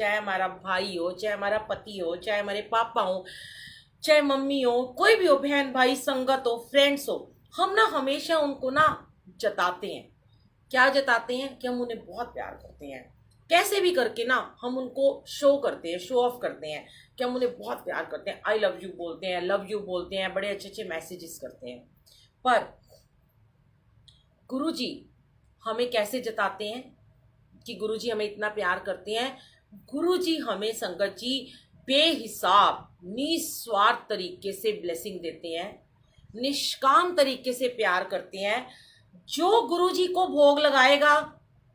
चाहे हमारा भाई हो, चाहे हमारा पति हो, चाहे हमारे पापा हो, चाहे मम्मी हो, कोई भी हो, बहन भाई, संगत हो, फ्रेंड्स हो, हम ना हमेशा उनको ना जताते हैं। क्या जताते हैं कि हम उन्हें बहुत प्यार करते हैं। कैसे भी करके ना हम उनको शो करते हैं, शो ऑफ करते हैं कि हम उन्हें बहुत प्यार करते हैं। आई लव यू बोलते हैं, लव यू बोलते हैं, बड़े अच्छे अच्छे मैसेजेस करते हैं। पर गुरुजी हमें कैसे जताते हैं कि गुरुजी हमें इतना प्यार करते हैं? गुरुजी हमें संगत जी बेहिसाब निस्वार्थ तरीके से ब्लेसिंग देते हैं, निष्काम तरीके से प्यार करते हैं। जो गुरुजी को भोग लगाएगा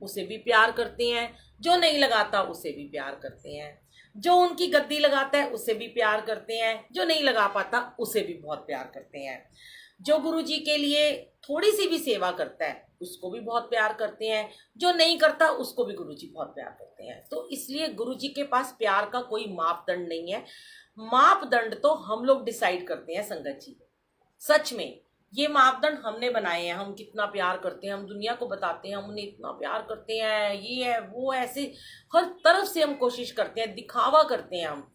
उसे भी प्यार करते हैं, जो नहीं लगाता उसे भी प्यार करते हैं, जो उनकी गद्दी लगाता है उसे भी प्यार करते हैं, जो नहीं लगा पाता उसे भी बहुत प्यार करते हैं। जो गुरुजी के लिए थोड़ी सी भी सेवा करता है उसको भी बहुत प्यार करते हैं, जो नहीं करता उसको भी गुरुजी बहुत प्यार करते हैं। तो इसलिए गुरुजी के पास प्यार का कोई मापदंड नहीं है। मापदंड तो हम लोग डिसाइड करते हैं संगत जी। सच में ये मापदंड हमने बनाए हैं। हम कितना प्यार करते हैं, हम दुनिया को बताते हैं हम उन्हें इतना प्यार करते हैं, ये है वो है, ऐसे हर तरफ से हम कोशिश करते हैं, दिखावा करते हैं। हम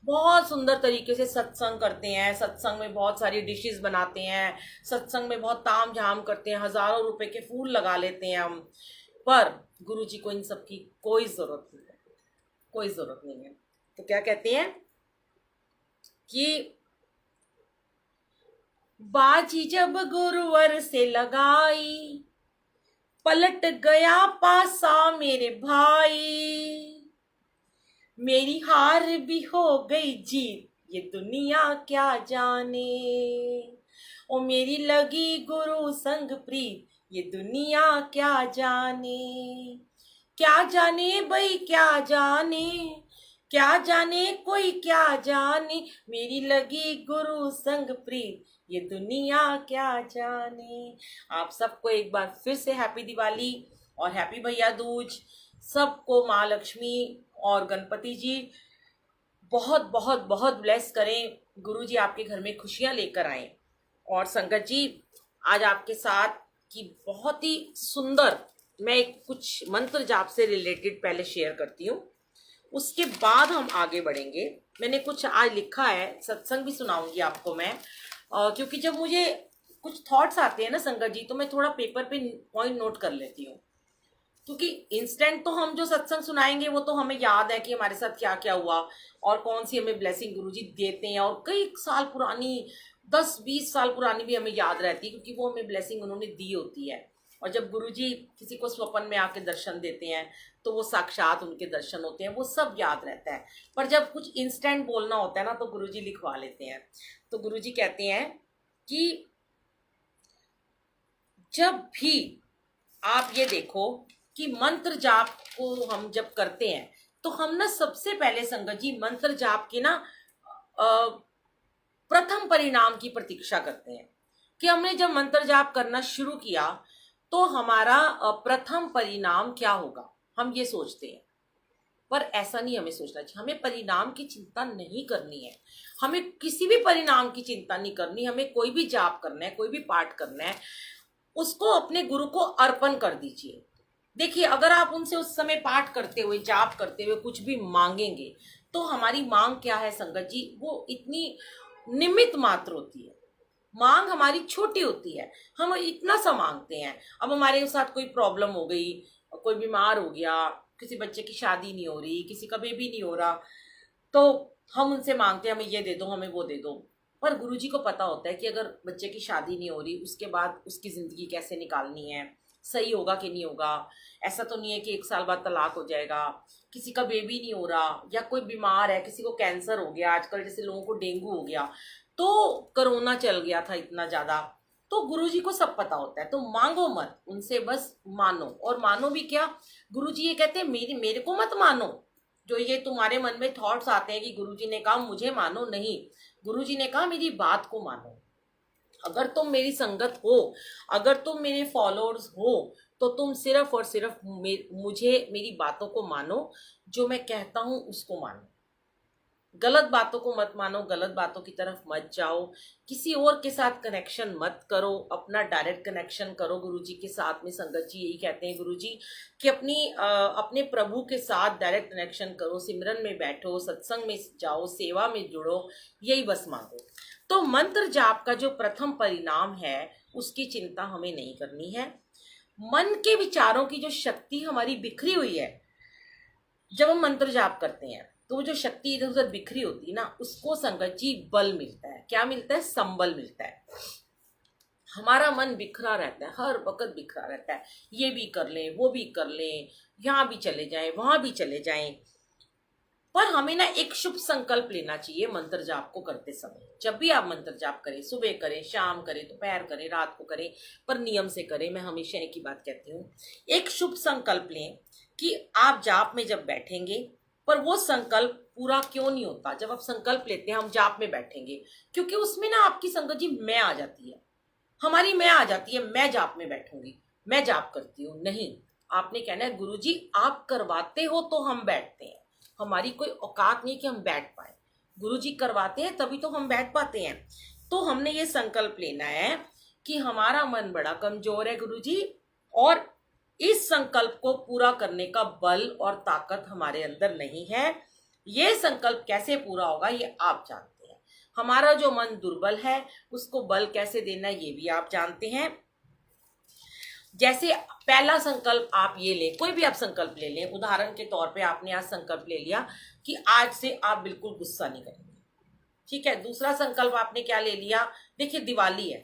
बहुत सुंदर तरीके से सत्संग करते हैं, सत्संग में बहुत सारी डिशेस बनाते हैं, सत्संग में बहुत ताम झाम करते हैं, हजारों रुपए के फूल लगा लेते हैं हम। पर गुरु जी को इन सब की कोई जरूरत नहीं है, कोई जरूरत नहीं है। तो क्या कहते हैं कि बाजी जब गुरुवर से लगाई, पलट गया पासा मेरे भाई, मेरी हार भी हो गई जीत, ये दुनिया क्या जाने। ओ मेरी लगी गुरु संग प्रीत, ये दुनिया क्या जाने। क्या जाने भाई क्या जाने, क्या जाने कोई क्या जाने, मेरी लगी गुरु संग प्रीत, ये दुनिया क्या जाने। आप सबको एक बार फिर से हैप्पी दिवाली और हैप्पी भैया दूज। सबको माँ लक्ष्मी और गणपति जी बहुत बहुत बहुत ब्लेस करें। गुरु जी आपके घर में खुशियां लेकर आए। और संगत जी आज आपके साथ की बहुत ही सुंदर, मैं एक कुछ मंत्र जाप से रिलेटेड पहले शेयर करती हूँ, उसके बाद हम आगे बढ़ेंगे। मैंने कुछ आज लिखा है, सत्संग भी सुनाऊंगी आपको मैं, क्योंकि जब मुझे कुछ थॉट्स आते हैं ना संगत जी, तो मैं थोड़ा पेपर पे पॉइंट नोट कर लेती हूँ। क्योंकि इंस्टेंट तो हम जो सत्संग सुनाएंगे वो तो हमें याद है कि हमारे साथ क्या क्या हुआ और कौन सी हमें ब्लेसिंग गुरुजी देते हैं, और कई साल पुरानी, 10-20 साल पुरानी भी हमें याद रहती है, क्योंकि वो हमें ब्लेसिंग उन्होंने दी होती है। और जब गुरुजी किसी को स्वप्न में आके दर्शन देते हैं तो वो साक्षात उनके दर्शन होते हैं, वो सब याद रहता है। पर जब कुछ इंस्टेंट बोलना होता है ना तो गुरुजी लिखवा लेते हैं। तो गुरुजी कहते हैं कि जब भी आप ये देखो कि मंत्र जाप को हम जब करते हैं तो हम ना सबसे पहले संगत जी मंत्र जाप के ना प्रथम परिणाम की प्रतीक्षा करते हैं कि हमने जब मंत्र जाप करना शुरू किया तो हमारा प्रथम परिणाम क्या होगा, हम ये सोचते हैं। पर ऐसा नहीं हमें सोचना चाहिए। हमें परिणाम की चिंता नहीं करनी है, हमें किसी भी परिणाम की चिंता नहीं करनी। हमें कोई भी जाप करना है, कोई भी पाठ करना है, उसको अपने गुरु को अर्पण कर दीजिए। देखिए अगर आप उनसे उस समय पाठ करते हुए, जाप करते हुए कुछ भी मांगेंगे तो हमारी मांग क्या है संगत जी, वो इतनी निमित्त मात्र होती है। मांग हमारी छोटी होती है, हम इतना सा मांगते हैं। अब हमारे साथ कोई प्रॉब्लम हो गई, कोई बीमार हो गया, किसी बच्चे की शादी नहीं हो रही, किसी का बेबी नहीं हो रहा, तो हम उनसे मांगते हैं हमें ये दे दो, हमें वो दे दो। पर गुरुजी को पता होता है कि अगर बच्चे की शादी नहीं हो रही उसके बाद उसकी जिंदगी कैसे निकालनी है, सही होगा कि नहीं होगा। ऐसा तो नहीं है कि 1 साल बाद तलाक हो जाएगा, किसी का बेबी नहीं हो रहा, या कोई बीमार है, किसी को कैंसर हो गया, आजकल जैसे लोगों को डेंगू हो गया, तो कोरोना चल गया था इतना ज्यादा। तो गुरुजी को सब पता होता है। तो मांगो मत उनसे, बस मानो। और मानो भी क्या, गुरुजी ये कहते हैं मेरे को मत मानो। जो ये तुम्हारे मन में थॉट्स आते हैं कि गुरुजी ने कहा मुझे मानो, नहीं, गुरुजी ने कहा मेरी बात को मानो। अगर तुम मेरी संगत हो, अगर तुम मेरे फॉलोअर्स हो, तो तुम सिर्फ और सिर्फ मुझे, मेरी बातों को मानो, जो मैं कहता हूं उसको मानो। गलत बातों को मत मानो, गलत बातों की तरफ मत जाओ, किसी और के साथ कनेक्शन मत करो, अपना डायरेक्ट कनेक्शन करो गुरुजी के साथ में। संगत जी यही कहते हैं गुरुजी कि अपने प्रभु के साथ डायरेक्ट कनेक्शन करो, सिमरन में बैठो, सत्संग में जाओ, सेवा में जुड़ो, यही बस मांगो। तो मंत्र जाप का जो प्रथम परिणाम है उसकी चिंता हमें नहीं करनी है। मन के विचारों की जो शक्ति हमारी बिखरी हुई है, जब हम मंत्र जाप करते हैं तो वो जो शक्ति इधर उधर बिखरी होती है ना, उसको संगत जी बल मिलता है। क्या मिलता है? संबल मिलता है। हमारा मन बिखरा रहता है, हर वक्त बिखरा रहता है, ये भी कर लें, वो भी कर लें, यहाँ भी चले जाएं, वहां भी चले जाएं। पर हमें ना एक शुभ संकल्प लेना चाहिए मंत्र जाप को करते समय। जब भी आप मंत्र जाप करें, सुबह करें, शाम करें, दोपहर करें, रात को करें, पर नियम से करें। मैं हमेशा एक ही बात कहती हूँ, एक शुभ संकल्प लें कि आप जाप में जब बैठेंगे, पर वो संकल्प पूरा क्यों नहीं होता? जब आप संकल्प लेते हैं हम जाप में बैठेंगे, क्योंकि उसमें ना आपकी संगत जी मैं आ जाती है, हमारी मैं आ जाती है, मैं जाप में बैठूंगी, मैं जाप करती हूँ। नहीं, आपने कहना है गुरु जी आप करवाते हो तो हम बैठते हैं, हमारी कोई औकात नहीं कि हम बैठ पाए, गुरु जी करवाते हैं तभी तो हम बैठ पाते हैं। तो हमने ये संकल्प लेना है कि हमारा मन बड़ा कमजोर है गुरु जी, और इस संकल्प को पूरा करने का बल और ताकत हमारे अंदर नहीं है। ये संकल्प कैसे पूरा होगा ये आप जानते हैं। हमारा जो मन दुर्बल है उसको बल कैसे देना है ये भी आप जानते हैं। जैसे पहला संकल्प आप ये लें, कोई भी आप संकल्प ले लें, उदाहरण के तौर पे आपने आज संकल्प ले लिया कि आज से आप बिल्कुल गुस्सा नहीं करेंगे, ठीक है। दूसरा संकल्प आपने क्या ले लिया? देखिए दिवाली है,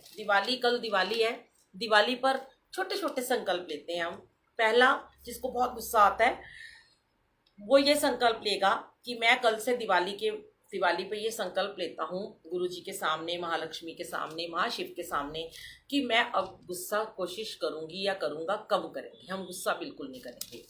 कल दिवाली है, दिवाली पर छोटे छोटे संकल्प लेते हैं हम। पहला, जिसको बहुत गुस्सा आता है वो ये संकल्प लेगा कि मैं कल से दिवाली पे ये संकल्प लेता हूँ गुरु जी के सामने, महालक्ष्मी के सामने, महाशिव के सामने, कि मैं अब गुस्सा कोशिश करूंगी या करूंगा कम करेंगे, हम गुस्सा बिल्कुल नहीं करेंगे।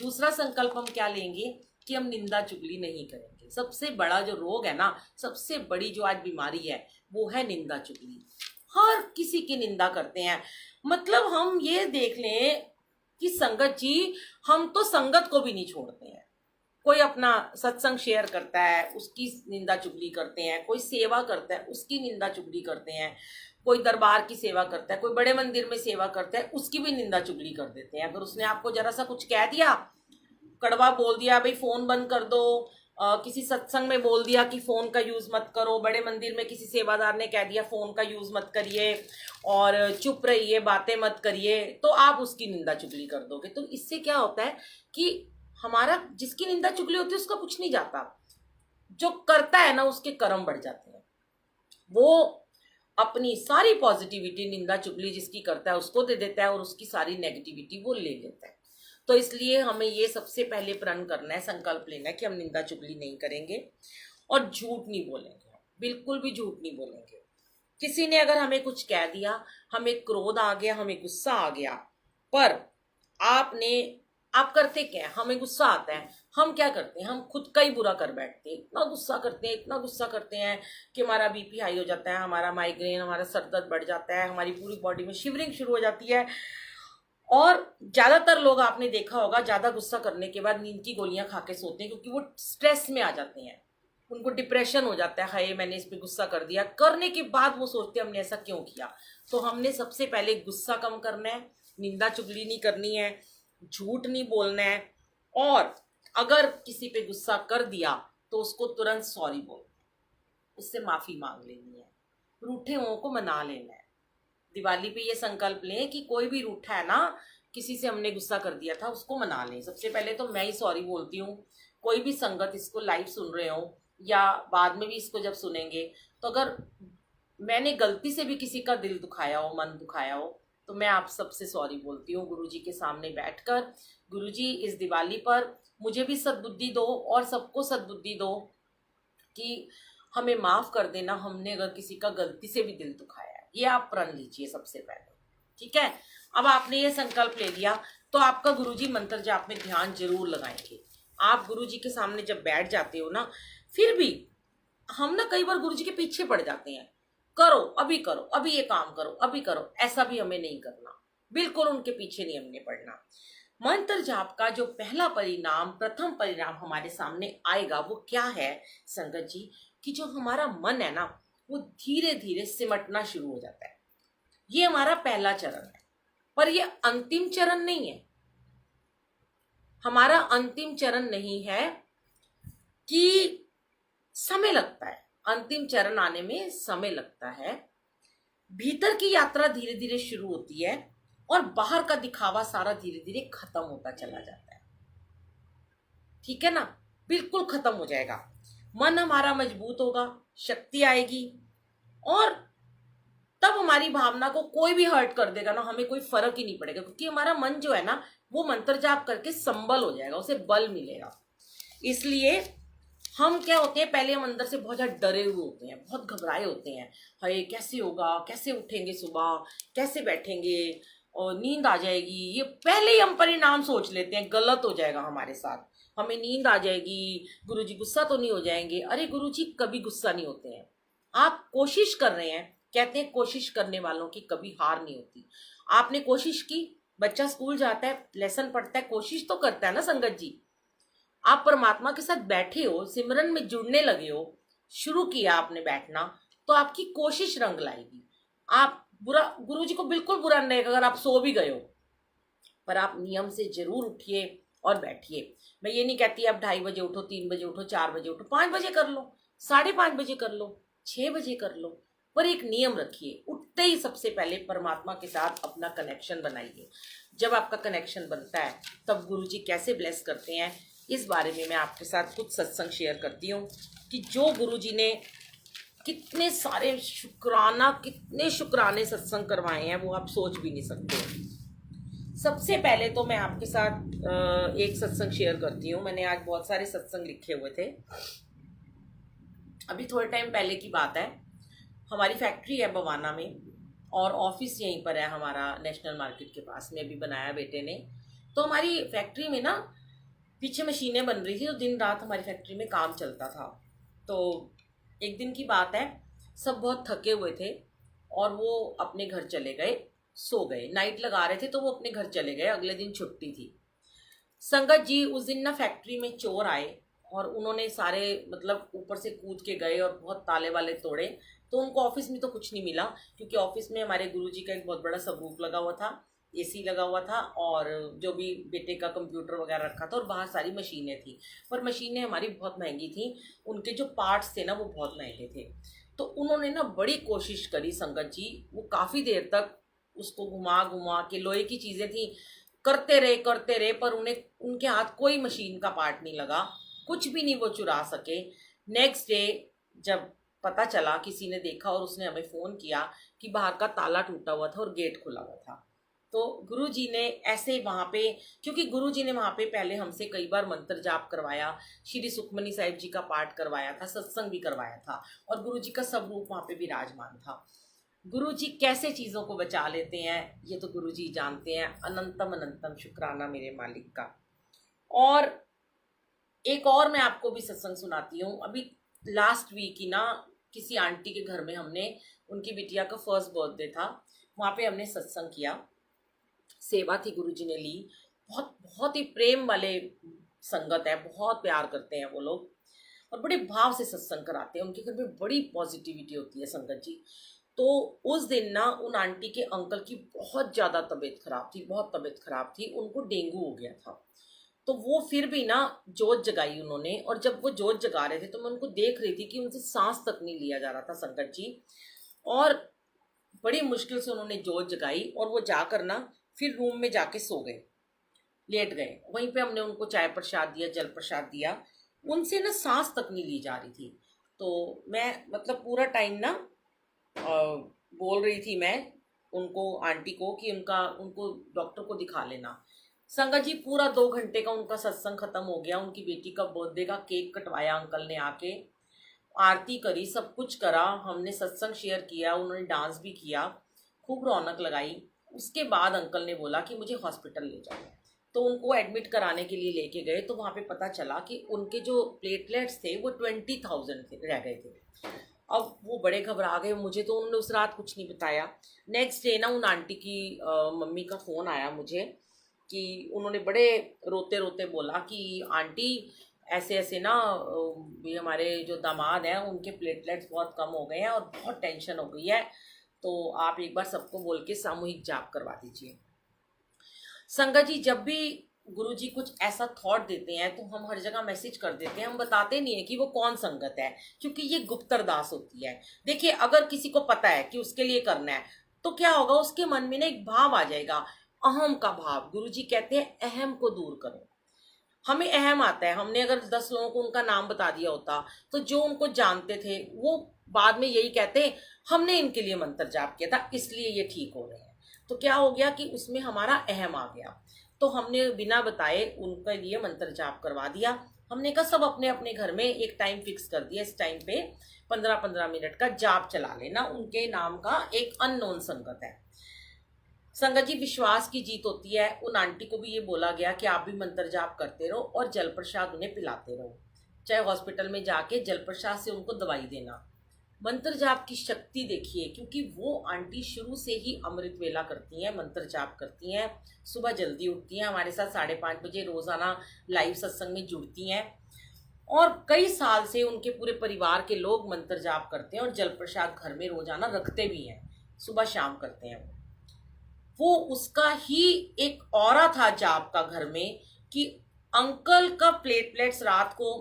दूसरा संकल्प हम क्या लेंगे कि हम निंदा चुगली नहीं करेंगे। सबसे बड़ा जो रोग है ना, सबसे बड़ी जो आज बीमारी है वो है निंदा चुगली। हर किसी की निंदा करते हैं। मतलब हम ये देख लें कि संगत जी हम तो संगत को भी नहीं छोड़ते हैं। कोई अपना सत्संग शेयर करता है उसकी निंदा चुगली करते हैं, कोई सेवा करता है उसकी निंदा चुगली करते हैं, कोई दरबार की सेवा करता है, कोई बड़े मंदिर में सेवा करता है उसकी भी निंदा चुगली कर देते हैं। अगर उसने आपको जरा सा कुछ कह दिया, कड़वा बोल दिया, भाई फोन बंद कर दो, किसी सत्संग में बोल दिया कि फोन का यूज मत करो, बड़े मंदिर में किसी सेवादार ने कह दिया फोन का यूज मत करिए और चुप रहिए, बातें मत करिए, तो आप उसकी निंदा चुगली कर दोगे। तो इससे क्या होता है कि हमारा, जिसकी निंदा चुगली होती है उसका कुछ नहीं जाता, जो करता है ना उसके कर्म बढ़ जाते हैं। वो अपनी सारी पॉजिटिविटी निंदा चुगली जिसकी करता है उसको दे देता है और उसकी सारी नेगेटिविटी वो ले लेता है। तो इसलिए हमें ये सबसे पहले प्रण करना है, संकल्प लेना है कि हम निंदा चुगली नहीं करेंगे और झूठ नहीं बोलेंगे, बिल्कुल भी झूठ नहीं बोलेंगे। किसी ने अगर हमें कुछ कह दिया, हमें क्रोध आ गया, हमें गुस्सा आ गया, पर आप करते क्या है? हमें गुस्सा आता है, हम क्या करते हैं? हम खुद का ही बुरा कर बैठते हैं, इतना गुस्सा करते हैं, इतना गुस्सा करते हैं कि हमारा बीपी हाई हो जाता है, हमारा माइग्रेन, हमारा सर दर्द बढ़ जाता है, हमारी पूरी बॉडी में शिवरिंग शुरू हो जाती है। और ज्यादातर लोग आपने देखा होगा ज्यादा गुस्सा करने के बाद नींद की गोलियां खा के सोते हैं, क्योंकि वो स्ट्रेस में आ जाते हैं, उनको डिप्रेशन हो जाता है, हाय मैंने इस पे गुस्सा कर दिया। करने के बाद वो सोचते हैं हमने ऐसा क्यों किया। तो हमने सबसे पहले गुस्सा कम करना है, निंदा चुगली नहीं करनी है, झूठ नहीं बोलना है, और अगर किसी पे गुस्सा कर दिया तो उसको तुरंत सॉरी बोलना है, उससे माफी मांग लेनी है, रूठे हुओं को मना लेना है। दिवाली पे ये संकल्प लें कि कोई भी रूठा है ना, किसी से हमने गुस्सा कर दिया था, उसको मना लें। सबसे पहले तो मैं ही सॉरी बोलती हूँ। कोई भी संगत इसको लाइव सुन रहे हो या बाद में भी इसको जब सुनेंगे, तो अगर मैंने गलती से भी किसी का दिल दुखाया हो, मन दुखाया हो, तो मैं आप सबसे सॉरी बोलती हूँ गुरुजी के सामने बैठकर। गुरुजी इस दिवाली पर मुझे भी सद्बुद्धि दो और सबको सद्बुद्धि दो कि हमें माफ कर देना, हमने अगर किसी का गलती से भी दिल दुखाया है। ये आप प्रण लीजिए सबसे पहले, ठीक है। अब आपने ये संकल्प ले लिया तो आपका गुरुजी मंत्र जाप में ध्यान जरूर लगाएंगे। आप गुरुजी के सामने जब बैठ जाते हो ना, फिर भी हम ना कई बार गुरुजी के पीछे पड़ जाते हैं, करो अभी ये काम करो, अभी करो। ऐसा भी हमें नहीं करना, बिल्कुल उनके पीछे नहीं हमने पड़ना। मंत्र जाप का जो पहला परिणाम, प्रथम परिणाम हमारे सामने आएगा वो क्या है संगत जी, कि जो हमारा मन है ना वो धीरे धीरे सिमटना शुरू हो जाता है। ये हमारा पहला चरण है, पर ये अंतिम चरण नहीं है। हमारा अंतिम चरण नहीं है कि समय लगता है, अंतिम चरण आने में समय लगता है। भीतर की यात्रा धीरे धीरे शुरू होती है और बाहर का दिखावा सारा धीरे धीरे खत्म होता चला जाता है। ठीक है ना, बिल्कुल खत्म हो जाएगा। मन हमारा मजबूत होगा, शक्ति आएगी, और तब हमारी भावना को कोई भी हर्ट कर देगा ना, हमें कोई फर्क ही नहीं पड़ेगा, क्योंकि हमारा मन जो है ना वो मंत्र जाप करके संबल हो जाएगा, उसे बल मिलेगा। इसलिए हम क्या होते हैं, पहले हम अंदर से बहुत ज्यादा डरे हुए होते हैं, बहुत घबराए होते हैं। हाय कैसे होगा, कैसे उठेंगे सुबह, कैसे बैठेंगे, और नींद आ जाएगी। ये पहले ही हम परिणाम सोच लेते हैं, गलत हो जाएगा हमारे साथ, हमें नींद आ जाएगी, गुरुजी गुस्सा तो नहीं हो जाएंगे। अरे गुरुजी कभी गुस्सा नहीं होते हैं। आप कोशिश कर रहे हैं, कहते हैं कोशिश करने वालों की कभी हार नहीं होती। आपने कोशिश की, बच्चा स्कूल जाता है, लेसन पढ़ता है, कोशिश तो करता है ना संगत जी। आप परमात्मा के साथ बैठे हो, सिमरन में जुड़ने लगे हो, शुरू किया आपने बैठना, तो आपकी कोशिश रंग लाएगी। आप बुरा, गुरुजी को बिल्कुल बुरा नहीं लगेगा अगर आप सो भी गए हो, पर आप नियम से जरूर उठिए और बैठिए। मैं ये नहीं कहती आप 2:30 बजे उठो, 3 बजे उठो, 4 बजे उठो, 5 बजे कर लो, 5:30 बजे कर लो, 6 बजे कर लो, पर एक नियम रखिए। उठते ही सबसे पहले परमात्मा के साथ अपना कनेक्शन बनाइए। जब आपका कनेक्शन बनता है तब गुरुजी कैसे ब्लेस करते हैं, इस बारे में मैं आपके साथ कुछ सत्संग शेयर करती हूँ कि जो गुरुजी ने कितने सारे शुक्राना, कितने शुक्राने सत्संग करवाए हैं वो आप सोच भी नहीं सकते। सबसे पहले तो मैं आपके साथ एक सत्संग शेयर करती हूँ। मैंने आज बहुत सारे सत्संग लिखे हुए थे। अभी थोड़े टाइम पहले की बात है, हमारी फैक्ट्री है बवाना में और ऑफिस यहीं पर है हमारा, नेशनल मार्केट के पास में भी बनाया बेटे ने। तो हमारी फैक्ट्री में ना पीछे मशीनें बन रही थी, तो दिन रात हमारी फैक्ट्री में काम चलता था। तो एक दिन की बात है, सब बहुत थके हुए थे और वो अपने घर चले गए, सो गए। नाइट लगा रहे थे तो वो अपने घर चले गए, अगले दिन छुट्टी थी। संगत जी उस दिन ना फैक्ट्री में चोर आए और उन्होंने सारे मतलब ऊपर से कूद के गए और बहुत ताले वाले तोड़े। तो उनको ऑफिस में तो कुछ नहीं मिला, क्योंकि ऑफिस में हमारे गुरुजी का एक बहुत बड़ा सबरूफ लगा हुआ था, एसी लगा हुआ था, और जो भी बेटे का कंप्यूटर वगैरह रखा था, और बाहर सारी मशीनें थी। पर मशीनें हमारी बहुत महंगी थी, उनके जो पार्ट्स थे ना वो बहुत महंगे थे। तो उन्होंने ना बड़ी कोशिश करी संगत जी, वो काफ़ी देर तक उसको घुमा घुमा के, लोहे की चीज़ें थी, करते रहे, पर उन्हें उनके हाथ कोई मशीन का पार्ट नहीं लगा, कुछ भी नहीं वो चुरा सके। नेक्स्ट डे जब पता चला, किसी ने देखा और उसने हमें फ़ोन किया कि बाहर का ताला टूटा हुआ था और गेट खुला हुआ था। तो गुरुजी ने ऐसे वहाँ पे, क्योंकि गुरुजी ने वहाँ पे पहले हमसे कई बार मंत्र जाप करवाया, श्री सुखमनी साहिब जी का पाठ करवाया था, सत्संग भी करवाया था, और गुरुजी का स्वरूप वहाँ पे विराजमान था। गुरुजी कैसे चीज़ों को बचा लेते हैं ये तो गुरुजी जानते हैं। अनंतम अनंतम शुक्राना मेरे मालिक का। और एक और मैं आपको भी सत्संग सुनाती हूँ। अभी लास्ट वीक ही ना किसी आंटी के घर में हमने, उनकी बिटिया का फर्स्ट बर्थडे था, वहाँ पे हमने सत्संग किया, सेवा थी गुरुजी ने ली। बहुत बहुत ही प्रेम वाले संगत है, बहुत प्यार करते हैं वो लोग और बड़े भाव से सत्संग कराते हैं। उनके घर में बड़ी पॉजिटिविटी होती है संगत जी। तो उस दिन ना उन आंटी के अंकल की बहुत ज़्यादा तबीयत खराब थी, बहुत तबीयत खराब थी, उनको डेंगू हो गया था। तो वो फिर भी ना जोत जगाई उन्होंने, और जब वो जोत जगा रहे थे तो मैं उनको देख रही थी कि उनसे सांस तक नहीं लिया जा रहा था संगत जी। और बड़ी मुश्किल से उन्होंने जोत जगाई और वो जाकर ना फिर रूम में जाके सो गए, लेट गए। वहीं पे हमने उनको चाय प्रसाद दिया, जल प्रसाद दिया, उनसे ना सांस तक नहीं ली जा रही थी। तो मैं मतलब पूरा टाइम ना बोल रही थी मैं उनको, आंटी को, कि उनको डॉक्टर को दिखा लेना। संगत जी पूरा 2 घंटे का उनका सत्संग खत्म हो गया। उनकी बेटी का बर्थडे का केक कटवाया अंकल ने आके, आरती करी, सब कुछ करा, हमने सत्संग शेयर किया, उन्होंने डांस भी किया, खूब रौनक लगाई। उसके बाद अंकल ने बोला कि मुझे हॉस्पिटल ले जाओ। तो उनको एडमिट कराने के लिए लेके गए, तो वहाँ पे पता चला कि उनके जो प्लेटलेट्स थे वो 20,000 रह गए थे। अब वो बड़े घबरा गए, मुझे तो उन्होंने उस रात कुछ नहीं बताया। नेक्स्ट डे ना उन आंटी की मम्मी का फ़ोन आया मुझे कि उन्होंने बड़े रोते रोते बोला कि आंटी ऐसे ऐसे ना भी हमारे जो दामाद हैं उनके प्लेटलेट्स बहुत कम हो गए हैं और बहुत टेंशन हो गई है, तो आप एक बार सबको बोल के सामूहिक जाप करवा दीजिए। संगत जी, जब भी गुरुजी कुछ ऐसा थॉट देते हैं तो हम हर जगह मैसेज कर देते हैं, हम बताते नहीं है कि वो कौन संगत है, क्योंकि ये गुप्त अरदास होती है। देखिए, अगर किसी को पता है कि उसके लिए करना है तो क्या होगा, उसके मन में ना एक भाव आ जाएगा, अहम का भाव। गुरुजी कहते हैं अहम को दूर करो। हमें अहम आता है, हमने अगर 10 लोगों को उनका नाम बता दिया होता तो जो उनको जानते थे वो बाद में यही कहते हमने इनके लिए मंत्र जाप किया था इसलिए ये ठीक हो रहे हैं। तो क्या हो गया कि उसमें हमारा अहम आ गया, तो हमने बिना बताए उनके लिए मंत्र जाप करवा दिया। हमने कहा सब अपने अपने घर में एक टाइम फिक्स कर दिया, इस टाइम पे 15-15 मिनट का जाप चला लेना, उनके नाम का एक अननोन संगत है। संगत जी, विश्वास की जीत होती है। उन आंटी को भी ये बोला गया कि आप भी मंत्र जाप करते रहो और जल प्रसाद उन्हें पिलाते रहो, चाहे हॉस्पिटल में जाके जल प्रसाद से उनको दवाई देना। मंत्र जाप की शक्ति देखिए, क्योंकि वो आंटी शुरू से ही अमृत वेला करती हैं, मंत्र जाप करती हैं, सुबह जल्दी उठती हैं, हमारे साथ 5:30 बजे रोजाना लाइव सत्संग में जुड़ती हैं और कई साल से उनके पूरे परिवार के लोग मंत्र जाप करते हैं और जल प्रसाद घर में रोजाना रखते भी हैं, सुबह शाम करते हैं। वो उसका ही एक ऑरा था जाप का घर में कि अंकल का प्लेटलेट्स रात को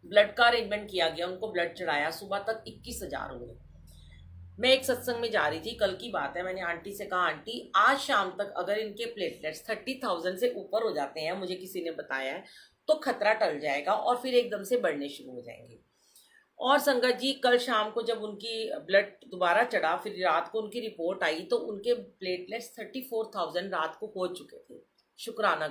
ब्लड का अरेंजमेंट किया गया, उनको ब्लड चढ़ाया, सुबह तक 21,000 हुए। मैं एक सत्संग में जा रही थी, कल की बात है, मैंने आंटी से कहा आंटी आज शाम तक अगर इनके प्लेटलेट्स 30,000 से ऊपर हो जाते हैं, मुझे किसी ने बताया है, तो खतरा टल जाएगा और फिर एकदम से बढ़ने शुरू हो जाएंगे। और संगत जी, कल शाम को जब उनकी ब्लड दोबारा चढ़ा, फिर रात को उनकी रिपोर्ट आई तो उनके प्लेटलेट्स 34,000 रात को हो चुके थे। शुक्राना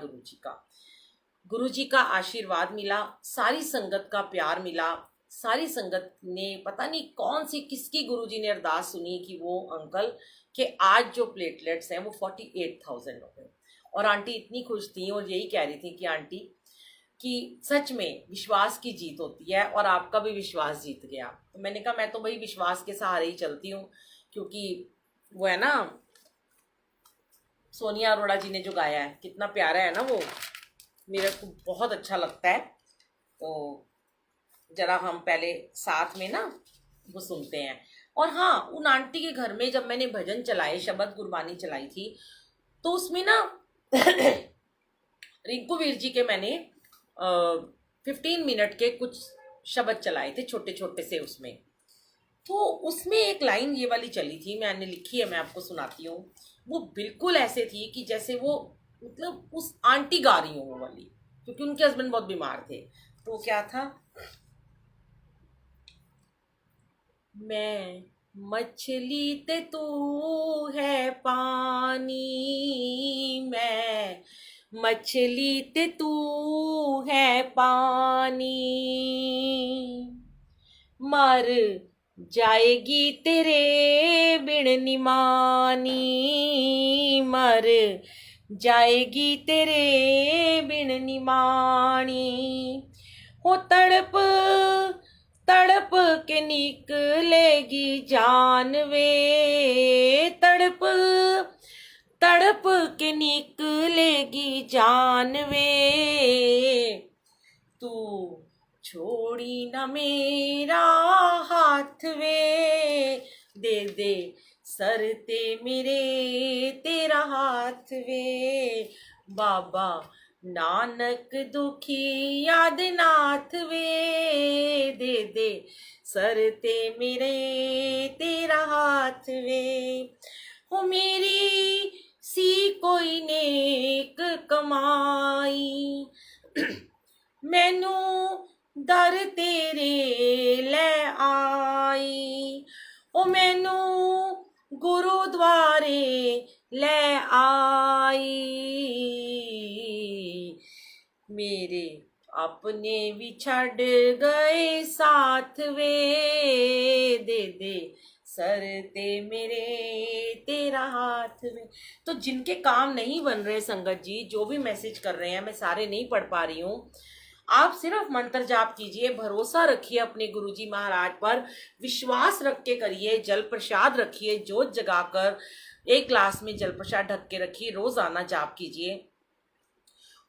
गुरु जी का आशीर्वाद मिला, सारी संगत का प्यार मिला, सारी संगत ने पता नहीं कौन सी किसकी गुरुजी ने अरदास सुनी कि वो अंकल के आज जो प्लेटलेट्स हैं वो 48,000 हो गए। और आंटी इतनी खुश थी और यही कह रही थी कि आंटी कि सच में विश्वास की जीत होती है और आपका भी विश्वास जीत गया। तो मैंने कहा मैं तो भाई विश्वास के सहारे ही चलती हूँ, क्योंकि वो है ना सोनिया अरोड़ा जी ने जो गाया है, कितना प्यारा है ना वो, मेरे को बहुत अच्छा लगता है। तो जरा हम पहले साथ में ना वो सुनते हैं। और हाँ, उन आंटी के घर में जब मैंने भजन चलाए, शब्द गुरबानी चलाई थी, तो उसमें ना रिंकू वीर जी के मैंने 15 मिनट के कुछ शब्द चलाए थे, छोटे छोटे से। उसमें तो उसमें एक लाइन ये वाली चली थी, मैंने लिखी है, मैं आपको सुनाती हूँ। वो बिल्कुल ऐसे थी कि जैसे वो मतलब उस आंटी गा रही हूँ वो वाली, क्योंकि उनके हस्बैंड बहुत बीमार थे। तो क्या था, मैं मछली ते तू है पानी, मैं मछली ते तू है पानी, मर जाएगी तेरे बिन निमानी, मर जाएगी तेरे बिन निमानी। हो तड़प तड़प के निकलेगी जान वे, तड़प तड़प के निकलेगी जान वे, तू छोड़ी न मेरा हाथ वे, दे दे सरते मेरे तेरा हाथ वे, बाबा नानक दुखी याद नाथ वे, दे दे सरते मेरे तेरा हाथ वे। हो मेरी सी कोई नेक कमाई, मैनू दर तेरे ले आई, ओ मैनू गुरुद्वारे ले आई, मेरे अपने भी छड़ गए साथ वे, दे दे सरते मेरे तेरा हाथ में। तो जिनके काम नहीं बन रहे संगत जी, जो भी मैसेज कर रहे हैं, मैं सारे नहीं पढ़ पा रही हूँ, आप सिर्फ मंत्र जाप कीजिए, भरोसा रखिए अपने गुरुजी महाराज पर, विश्वास रख के करिए, जल प्रसाद रखिए, जोत जगाकर एक ग्लास में जल प्रसाद ढक के रखिए, रोजाना जाप कीजिए।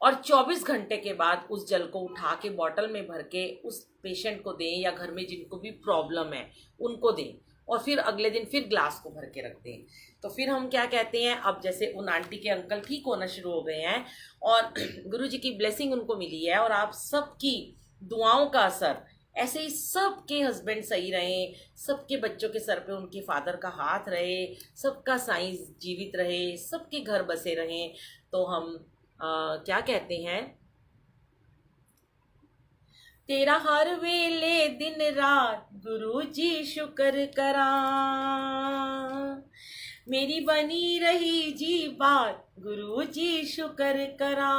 और 24 घंटे के बाद उस जल को उठा के बॉटल में भर के उस पेशेंट को दें या घर में जिनको भी प्रॉब्लम है उनको दें, और फिर अगले दिन फिर ग्लास को भर के रख दें। तो फिर हम क्या कहते हैं, अब जैसे उन आंटी के अंकल ठीक होना शुरू हो गए हैं और गुरुजी की ब्लेसिंग उनको मिली है, और आप सबकी दुआओं का असर, ऐसे ही सबके हस्बैंड सही रहे, सबके बच्चों के सर पे उनके फादर का हाथ रहे, सबका साइंस जीवित रहे, सबके घर बसे रहें, तो हम क्या कहते हैं, तेरा हर वेले दिन रात गुरु जी शुक्र करा, मेरी बनी रही जी बात गुरु जी शुक्र करा,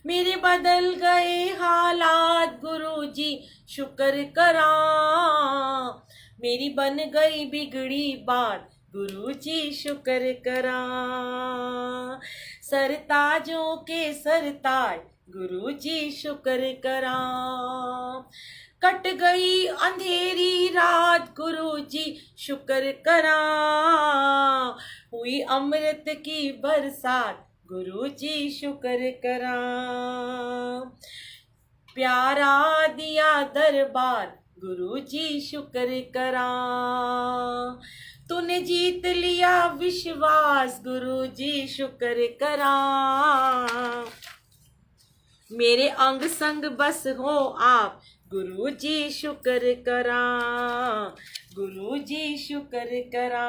मेरे बदल गए हालात गुरु जी शुक्र करा, मेरी बन गई बिगड़ी बात गुरु जी शुक्र करा, सरताजों के सरताज गुरु जी शुक्र करा, कट गई अंधेरी रात गुरु जी शुक्र करा, हुई अमृत की बरसात गुरु जी शुक्र करा, प्यारा दिया दरबार गुरु जी शुक्र करा, तूने जीत लिया विश्वास गुरु जी शुक्र करा, मेरे अंग संग बस हो आप गुरु जी शुक्र करा, गुरु जी शुक्र करा,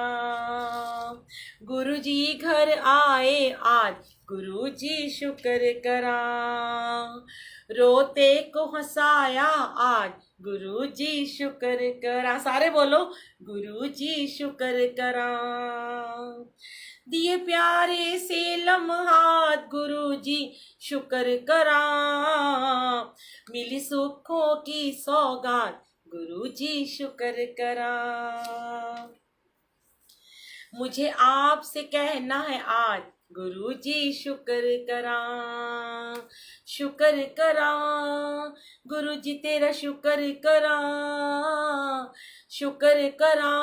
गुरु जी घर आए आज गुरु जी शुक्र करा, रोते को हंसाया आज गुरु जी शुक्र करा, सारे बोलो गुरु जी शुक्र करा, दिए प्यारे से लम्हात गुरु जी शुक्र करा, मिली सुखों की सौगात गुरु जी शुक्र करा, मुझे आपसे कहना है आज गुरु जी शुक्र करा, शुक्र करा गुरु जी तेरा शुक्र करा, शुक्र करा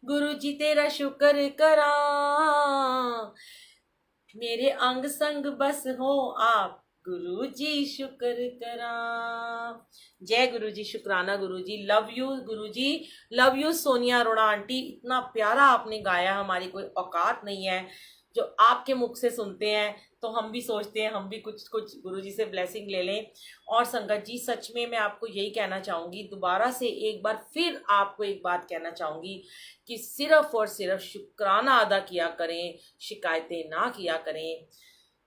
गुरु जी तेरा शुक्र करा, मेरे अंग संग बस हो आप गुरु जी शुक्र करा। जय गुरु जी, शुक्राना गुरु ji, love you guru ji, love you Sonia Arora aunty, इतना प्यारा आपने गाया, हमारी कोई औकात नहीं है जो आपके मुख से सुनते हैं, तो हम भी सोचते हैं हम भी कुछ कुछ गुरु जी से ब्लेसिंग ले लें। और संगत जी सच में मैं आपको यही कहना चाहूँगी, दोबारा से एक बार फिर आपको एक बात कहना चाहूँगी कि सिर्फ और सिर्फ शुक्राना अदा किया करें, शिकायतें ना किया करें,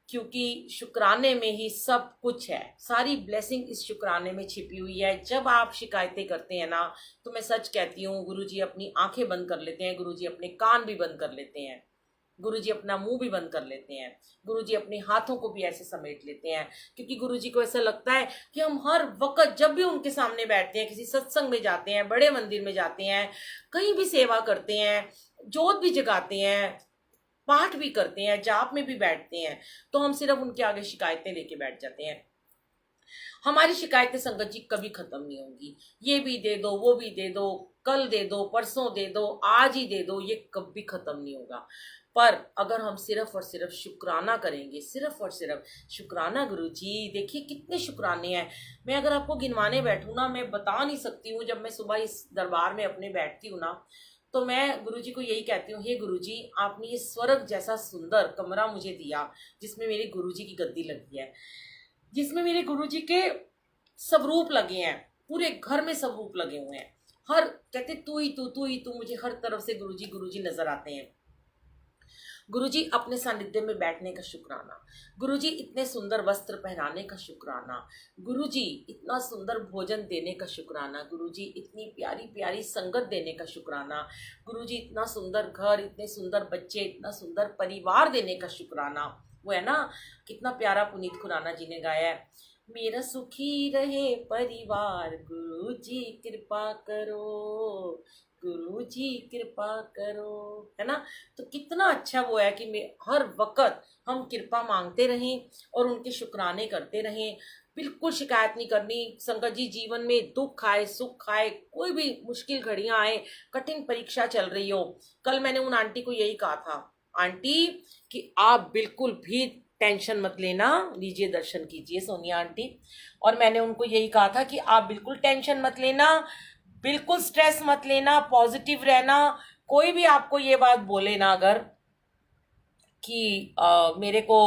क्योंकि शुक्राने में ही सब कुछ है, सारी ब्लेसिंग इस शुक्राने में छिपी हुई है। जब आप शिकायतें करते हैं ना, तो मैं सच कहती हूँ गुरुजी अपनी आंखें बंद कर लेते हैं, गुरुजी अपने कान भी बंद कर लेते हैं, गुरुजी अपना मुंह भी बंद कर लेते हैं, गुरुजी अपने हाथों को भी ऐसे समेट लेते हैं, क्योंकि गुरुजी को ऐसा लगता है कि हम हर वक्त जब भी उनके सामने बैठते हैं, किसी सत्संग में जाते हैं, बड़े मंदिर में जाते हैं, कहीं भी सेवा करते हैं, जोत भी जगाते हैं, पाठ भी करते हैं, जाप में भी बैठते हैं, तो हम सिर्फ उनके आगे शिकायतें लेके बैठ जाते हैं। हमारी शिकायतें संगत जी कभी खत्म नहीं होंगी, ये भी दे दो, वो भी दे दो, कल दे दो, परसों दे दो, आज ही दे दो, ये कभी खत्म नहीं होगा। पर अगर हम सिर्फ और सिर्फ शुक्राना करेंगे, सिर्फ और सिर्फ शुक्राना गुरु जी, देखिए कितने शुक्राने हैं, मैं अगर आपको गिनवाने बैठूं ना, मैं बता नहीं सकती हूँ। जब मैं सुबह इस दरबार में अपने बैठती हूँ ना, तो मैं गुरुजी को यही कहती हूँ, हे गुरुजी, आपने ये स्वर्ग जैसा सुंदर कमरा मुझे दिया, जिसमें मेरे गुरुजी की गद्दी लगी है, जिसमें मेरे गुरुजी के स्वरूप लगे हैं, पूरे घर में स्वरूप लगे हुए हैं, हर कहते तू ही तू, मुझे हर तरफ से गुरुजी नजर आते हैं। गुरुजी अपने सानिध्य में बैठने का शुक्राना, गुरुजी इतने सुंदर वस्त्र पहनाने का शुक्राना, गुरुजी इतना सुंदर भोजन देने का शुक्राना, गुरुजी इतनी प्यारी प्यारी संगत देने का शुक्राना, गुरुजी इतना सुंदर घर, इतने सुंदर बच्चे, इतना सुंदर परिवार देने का शुक्राना। वो है ना, कितना प्यारा पुनीत खुराना जी ने गाया है, मेरा सुखी रहे परिवार गुरुजी कृपा करो, गुरु जी कृपा करो, है ना। तो कितना अच्छा वो है कि हर वक्त हम कृपा मांगते रहें और उनके शुक्राने करते रहें, बिल्कुल शिकायत नहीं करनी। संगत जी जीवन में दुख आए, सुख आए, कोई भी मुश्किल घड़ियां आए, कठिन परीक्षा चल रही हो, कल मैंने उन आंटी को यही कहा था, आंटी कि आप बिल्कुल भी टेंशन मत लेना, लीजिए दर्शन कीजिए सोनिया आंटी। और मैंने उनको यही कहा था कि आप बिल्कुल टेंशन मत लेना, बिल्कुल स्ट्रेस मत लेना, पॉजिटिव रहना। कोई भी आपको ये बात बोले ना अगर कि मेरे को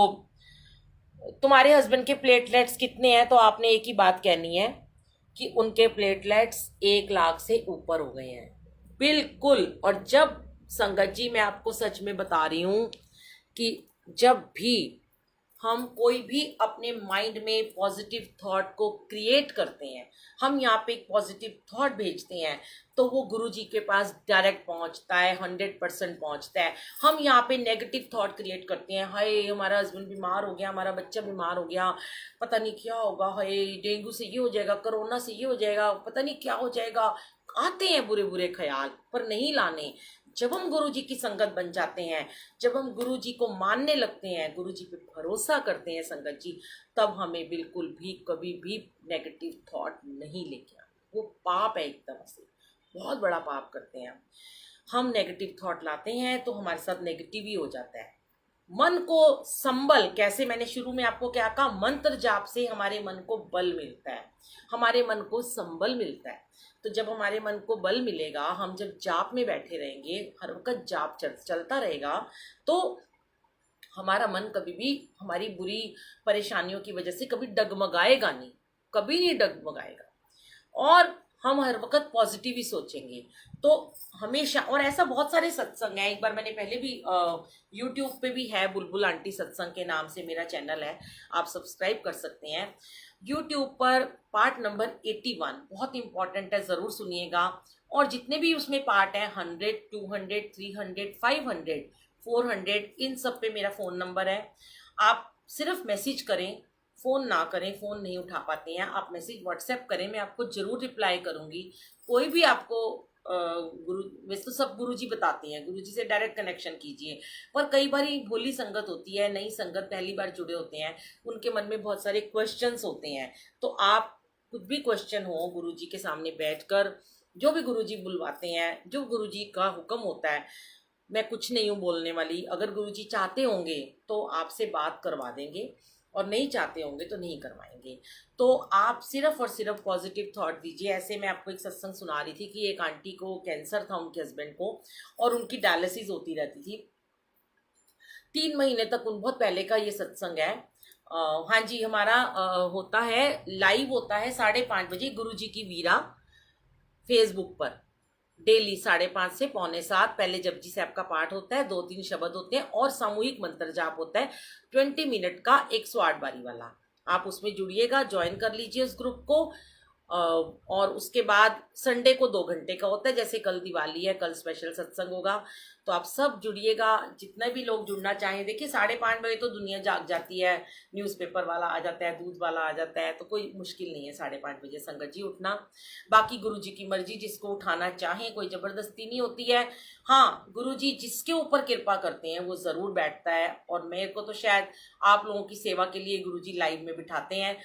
तुम्हारे हस्बैंड के प्लेटलेट्स कितने हैं, तो आपने एक ही बात कहनी है कि उनके प्लेटलेट्स 1 लाख से ऊपर हो गए हैं, बिल्कुल। और जब संगत जी मैं आपको सच में बता रही हूं कि जब भी हम कोई भी अपने माइंड में पॉजिटिव थॉट को क्रिएट करते हैं, हम यहाँ पे एक पॉजिटिव थॉट भेजते हैं, तो वो गुरु जी के पास डायरेक्ट पहुँचता है, 100% पहुँचता है। हम यहाँ पे नेगेटिव थॉट क्रिएट करते हैं, हाय हमारा हस्बैंड बीमार हो गया, हमारा बच्चा बीमार हो गया, पता नहीं क्या होगा, हाय डेंगू से ये हो जाएगा, कोरोना से ये हो जाएगा, पता नहीं क्या हो जाएगा। आते हैं बुरे बुरे ख्याल, पर नहीं लाने। जब हम गुरु जी की संगत बन जाते हैं, जब हम गुरु जी को मानने लगते हैं, गुरु जी पे भरोसा करते हैं संगत जी, तब हमें बिल्कुल भी कभी भी नेगेटिव थॉट नहीं लेके आना। वो पाप है, एक तरह से बहुत बड़ा पाप करते हैं हम नेगेटिव थॉट लाते हैं तो हमारे साथ नेगेटिव ही हो जाता है। मन को संबल, कैसे मैंने शुरू में आपको क्या कहा, मंत्र जाप से हमारे मन को बल मिलता है, हमारे मन को संबल मिलता है। तो जब हमारे मन को बल मिलेगा, हम जब जाप में बैठे रहेंगे, हर वक्त जाप चलता रहेगा, तो हमारा मन कभी भी हमारी बुरी परेशानियों की वजह से कभी डगमगाएगा नहीं, कभी नहीं डगमगाएगा। और हम हर वक्त पॉजिटिव ही सोचेंगे। तो हमेशा, और ऐसा बहुत सारे सत्संग हैं, एक बार मैंने पहले भी यूट्यूब पे भी है, बुलबुल आंटी सत्संग के नाम से मेरा चैनल है, आप सब्सक्राइब कर सकते हैं यूट्यूब पर। पार्ट नंबर 81 बहुत इंपॉर्टेंट है, ज़रूर सुनिएगा। और जितने भी उसमें पार्ट हैं, 100, 200, 300, 500, 400, इन सब पे मेरा फ़ोन नंबर है। आप सिर्फ मैसेज करें, फ़ोन ना करें, फ़ोन नहीं उठा पाते हैं, आप मैसेज व्हाट्सएप करें, मैं आपको ज़रूर रिप्लाई करूँगी। कोई भी आपको गुरु, वैसे तो सब गुरुजी बताते हैं, गुरुजी से डायरेक्ट कनेक्शन कीजिए, पर कई बार भोली संगत होती है, नई संगत पहली बार जुड़े होते हैं, उनके मन में बहुत सारे क्वेश्चंस होते हैं। तो आप कुछ भी क्वेश्चन हो, गुरुजी के सामने बैठकर जो भी गुरुजी बुलवाते हैं, जो गुरुजी का हुक्म होता है, मैं कुछ नहीं हूँ बोलने वाली, अगर गुरुजी चाहते होंगे तो आपसे बात करवा देंगे, और नहीं चाहते होंगे तो नहीं करवाएंगे। तो आप सिर्फ और सिर्फ पॉजिटिव थॉट दीजिए। ऐसे मैं आपको एक सत्संग सुना रही थी कि एक आंटी को कैंसर था, उनके हस्बैंड को, और उनकी डायलिसिस होती रहती थी 3 महीने तक। बहुत पहले का ये सत्संग है। हाँ जी, हमारा होता है, लाइव होता है 5:30 बजे गुरुजी की वीरा फेसबुक पर, डेली 5:30 से 6:45। पहले जपजी साहब का पाठ होता है, 2-3 शब्द होते हैं, और सामूहिक मंत्र जाप होता है 20 मिनट का, 108 बारी वाला। आप उसमें जुड़िएगा, ज्वाइन कर लीजिए उस ग्रुप को। और उसके बाद संडे को 2 घंटे का होता है, जैसे कल दिवाली है, कल स्पेशल सत्संग होगा, तो आप सब जुड़िएगा, जितने भी लोग जुड़ना चाहें। देखिए 5:30 बजे तो दुनिया जाग जाती है, न्यूज़पेपर वाला आ जाता है, दूध वाला आ जाता है, तो कोई मुश्किल नहीं है 5:30 बजे संगत जी उठना। बाकी गुरुजी की मर्जी, जिसको उठाना चाहें, कोई जबरदस्ती नहीं होती है। हाँ, गुरुजी जिसके ऊपर कृपा करते हैं वो ज़रूर बैठता है, और मेरे को तो शायद आप लोगों की सेवा के लिए गुरुजी लाइव में बिठाते हैं,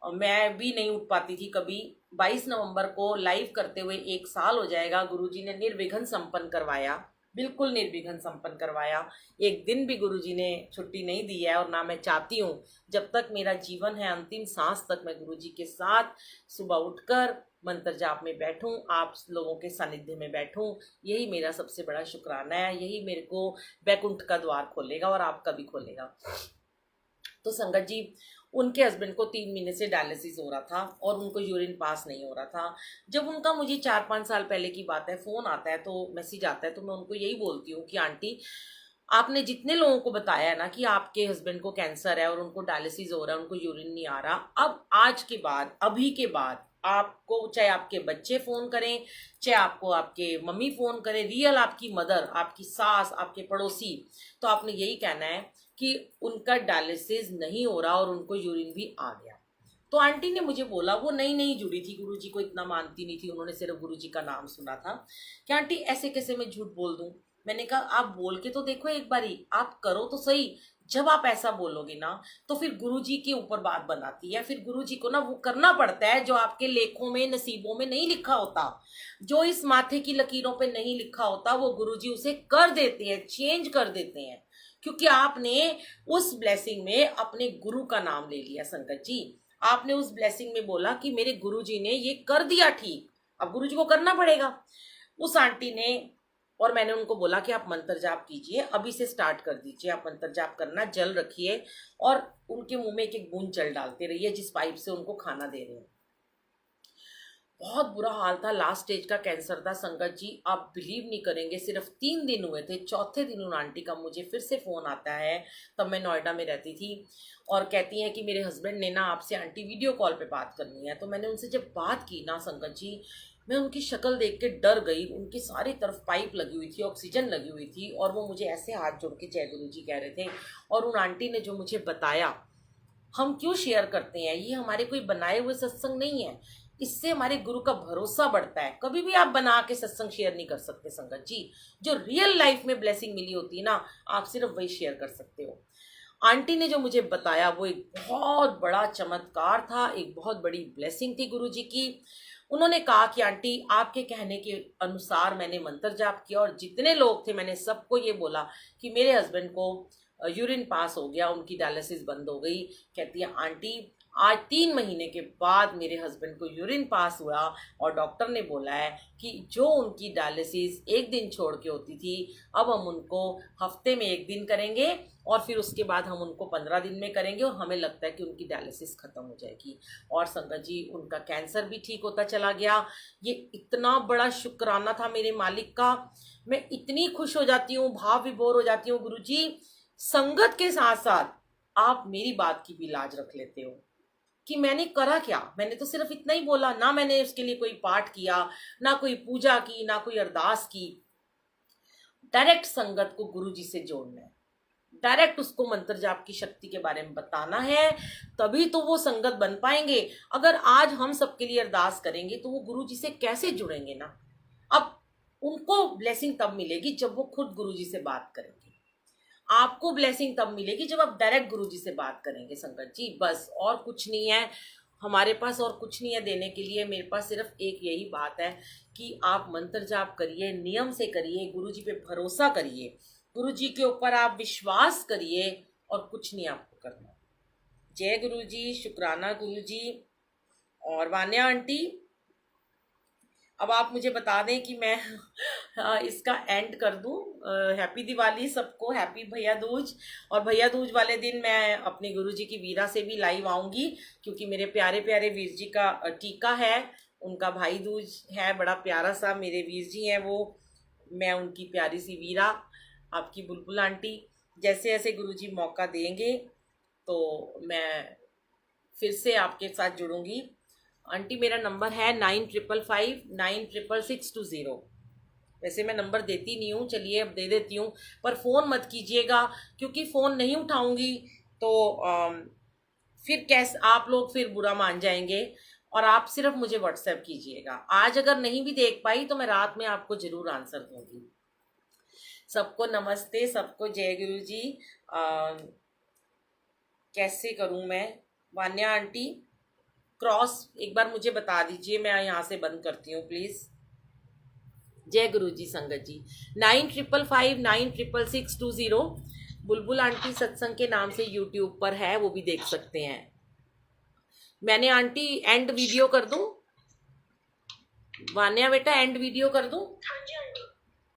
और मैं भी नहीं उठ पाती थी कभी। 22 नवंबर को लाइव करते हुए 1 साल हो जाएगा। गुरुजी ने निर्विघ्न संपन्न करवाया, बिल्कुल निर्विघ्न संपन्न करवाया। एक दिन भी गुरुजी ने छुट्टी नहीं दी है, और ना मैं चाहती हूँ। जब तक मेरा जीवन है, अंतिम सांस तक मैं गुरुजी के साथ सुबह उठकर मंत्र जाप में बैठूं, आप लोगों के सानिध्य में बैठूं, यही मेरा सबसे बड़ा शुक्राना है। यही मेरे को वैकुंठ का द्वार खोलेगा, और आपका भी खोलेगा। तो संगत जी, उनके हस्बैंड को 3 महीने से डायलिसिस हो रहा था, और उनको यूरिन पास नहीं हो रहा था। जब उनका, मुझे 4-5 साल पहले की बात है, फ़ोन आता है, तो मैसेज आता है, तो मैं उनको यही बोलती हूँ कि आंटी, आपने जितने लोगों को बताया है ना कि आपके हस्बैंड को कैंसर है और उनको डायलिसिस हो रहा है, उनको यूरिन नहीं आ रहा, अब आज के बाद, अभी के बाद आपको, चाहे आपके बच्चे फ़ोन करें, चाहे आपको आपके मम्मी फ़ोन करें, रियल आपकी मदर, आपकी सास, आपके पड़ोसी, तो आपने यही कहना है कि उनका डायलिसिस नहीं हो रहा और उनको यूरिन भी आ गया। तो आंटी ने मुझे बोला, वो नई जुड़ी थी, गुरुजी को इतना मानती नहीं थी, उन्होंने सिर्फ गुरुजी का नाम सुना था, कि आंटी ऐसे कैसे मैं झूठ बोल दूं। मैंने कहा आप बोल के तो देखो एक बारी, आप करो तो सही। जब आप ऐसा बोलोगे ना, तो फिर गुरुजी के ऊपर बात बनाती है, फिर गुरुजी को ना वो करना पड़ता है जो आपके लेखों में, नसीबों में नहीं लिखा होता, जो इस माथे की लकीरों पे नहीं लिखा होता, वो गुरुजी उसे कर देते हैं, चेंज कर देते हैं। क्योंकि आपने उस ब्लेसिंग में अपने गुरु का नाम ले लिया संगत जी। आपने उस ब्लेसिंग में बोला कि मेरे गुरुजी ने ये कर दिया ठीक, अब गुरुजी को करना पड़ेगा। उस आंटी ने, और मैंने उनको बोला कि आप मंत्र जाप कीजिए, अभी से स्टार्ट कर दीजिए, आप मंत्र जाप करना, जल रखिए और उनके मुंह में एक एक बूंद जल डालते रहिए जिस पाइप से उनको खाना दे रहे हैं। बहुत बुरा हाल था, लास्ट स्टेज का कैंसर था संगत जी। आप बिलीव नहीं करेंगे, सिर्फ 3 दिन हुए थे, चौथे दिन उन आंटी का मुझे फिर से फ़ोन आता है, तब मैं नोएडा में रहती थी, और कहती हैं कि मेरे हस्बैंड ने ना आपसे आंटी वीडियो कॉल पे बात करनी है। तो मैंने उनसे जब बात की ना संगत जी, मैं उनकी शक्ल देख के डर गई। उनकी सारी तरफ पाइप लगी हुई थी, ऑक्सीजन लगी हुई थी, और वो मुझे ऐसे हाथ जोड़ के जय गुरु जी कह रहे थे। और उन आंटी ने जो मुझे बताया, हम क्यों शेयर करते हैं, ये हमारे कोई बनाए हुए सत्संग नहीं है, इससे हमारे गुरु का भरोसा बढ़ता है। कभी भी आप बना के सत्संग शेयर नहीं कर सकते संगत जी। जो रियल लाइफ में ब्लेसिंग मिली होती है ना, आप सिर्फ वही शेयर कर सकते हो। आंटी ने जो मुझे बताया वो एक बहुत बड़ा चमत्कार था, एक बहुत बड़ी ब्लेसिंग थी गुरु जी की। उन्होंने कहा कि आंटी आपके कहने के अनुसार मैंने मंत्र जाप किया, और जितने लोग थे मैंने सबको ये बोला कि मेरे हस्बैंड को यूरिन पास हो गया, उनकी डायलिसिस बंद हो गई। कहती है आंटी आज 3 महीने के बाद मेरे हस्बैंड को यूरिन पास हुआ, और डॉक्टर ने बोला है कि जो उनकी डायलिसिस 1 दिन छोड़ के होती थी, अब हम उनको हफ्ते में 1 दिन करेंगे, और फिर उसके बाद हम उनको 15 दिन में करेंगे, और हमें लगता है कि उनकी डायलिसिस खत्म हो जाएगी। और संगत जी उनका कैंसर भी ठीक होता चला गया। ये इतना बड़ा शुक्राना था मेरे मालिक का। मैं इतनी खुश हो जाती हूँ, भाव विभोर हो जाती हूँ। गुरु जी, संगत के साथ साथ आप मेरी बात की भी लाज रख लेते हो कि मैंने करा क्या। मैंने तो सिर्फ इतना ही बोला, ना मैंने उसके लिए कोई पाठ किया, ना कोई पूजा की, ना कोई अरदास की। डायरेक्ट संगत को गुरु जी से जोड़ना है, डायरेक्ट उसको मंत्र जाप की शक्ति के बारे में बताना है, तभी तो वो संगत बन पाएंगे। अगर आज हम सबके लिए अरदास करेंगे तो वो गुरु जी से कैसे जुड़ेंगे ना। अब उनको ब्लेसिंग तब मिलेगी जब वो खुद गुरु जी से बात करेंगे। आपको ब्लेसिंग तब मिलेगी जब आप डायरेक्ट गुरु जी से बात करेंगे संगत जी। बस और कुछ नहीं है हमारे पास, और कुछ नहीं है देने के लिए। मेरे पास सिर्फ एक यही बात है कि आप मंत्र जाप करिए, नियम से करिए, गुरु जी पे भरोसा करिए, गुरु जी के ऊपर आप विश्वास करिए, और कुछ नहीं आपको करना। जय गुरु जी, शुक्राना गुरु जी। और वान्या आंटी, अब आप मुझे बता दें कि मैं इसका एंड कर दूं। हैप्पी दिवाली सबको, हैप्पी भैया दूज। और भैया दूज वाले दिन मैं अपने गुरुजी की वीरा से भी लाइव आऊंगी, क्योंकि मेरे प्यारे प्यारे वीर जी का टीका है, उनका भाई दूज है, बड़ा प्यारा सा मेरे वीर जी हैं वो। मैं उनकी प्यारी सी वीरा, आपकी बुलबुल आंटी, जैसे जैसे गुरुजी मौका देंगे तो मैं फिर से आपके साथ जुड़ूंगी। आंटी मेरा नंबर है 9555966620। वैसे मैं नंबर देती नहीं हूँ, चलिए अब दे देती हूँ, पर फ़ोन मत कीजिएगा, क्योंकि फ़ोन नहीं उठाऊंगी तो फिर कैसे आप लोग फिर बुरा मान जाएंगे। और आप सिर्फ मुझे व्हाट्सएप कीजिएगा। आज अगर नहीं भी देख पाई तो मैं रात में आपको ज़रूर आंसर दूंगी। सबको नमस्ते, सबको जय गुरु जी। कैसे करूँ मैं? वान्या आंटी क्रॉस एक बार मुझे बता दीजिए, मैं यहाँ से बंद करती हूँ प्लीज़। जय गुरु जी संगत जी। 9555966620 बुलबुल आंटी सत्संग के नाम से यूट्यूब पर है, वो भी देख सकते हैं। मैंने आंटी एंड वीडियो कर दूं? वान्या बेटा एंड वीडियो कर दूं? हाँ जी आंटी।